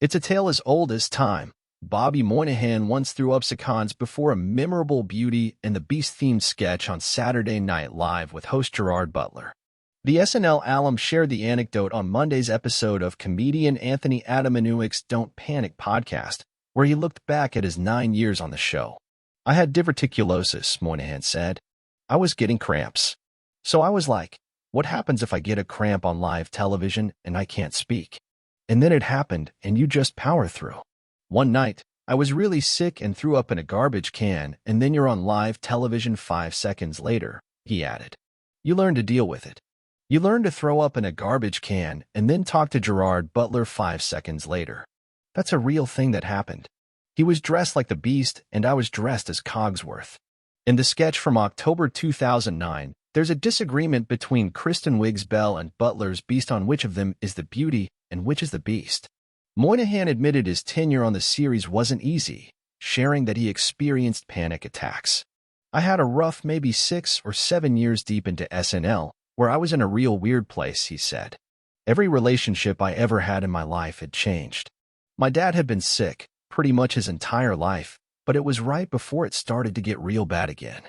It's a tale as old as time. Bobby Moynihan once threw up secons before a memorable Beauty and the Beast-themed sketch on Saturday Night Live with host Gerard Butler. The SNL alum shared the anecdote on Monday's episode of comedian Anthony Atamanuik's Don't Panic podcast, where he looked back at his 9 years on the show. "I had diverticulosis," Moynihan said. "I was getting cramps. So I was like, what happens if I get a cramp on live television and I can't speak? And then it happened, and you just power through. One night, I was really sick and threw up in a garbage can, and then you're on live television 5 seconds later," he added. "You learn to deal with it. You learn to throw up in a garbage can and then talk to Gerard Butler 5 seconds later. That's a real thing that happened. He was dressed like the Beast, and I was dressed as Cogsworth." In the sketch from October 2009, there's a disagreement between Kristen Wiig's Belle and Butler's Beast on which of them is the Beauty and which is the Beast. Moynihan admitted his tenure on the series wasn't easy, sharing that he experienced panic attacks. "I had a rough maybe 6 or 7 years deep into SNL, where I was in a real weird place," he said. "Every relationship I ever had in my life had changed. My dad had been sick pretty much his entire life, but it was right before it started to get real bad again.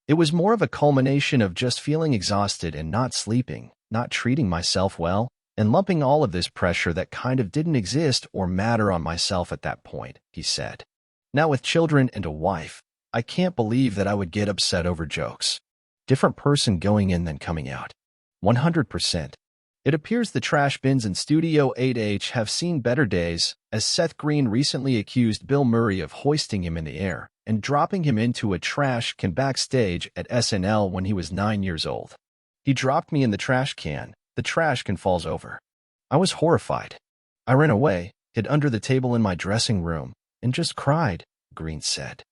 It was more of a culmination of just feeling exhausted and not sleeping, not treating myself well, and lumping all of this pressure that kind of didn't exist or matter on myself at that point," he said. "Now with children and a wife, I can't believe that I would get upset over jokes. Different person going in than coming out. 100%. It appears the trash bins in Studio 8H have seen better days, as Seth Green recently accused Bill Murray of hoisting him in the air and dropping him into a trash can backstage at SNL when he was 9 years old. "He dropped me in the trash can. The trash can falls over. I was horrified. I ran away, hid under the table in my dressing room, and just cried," Green said.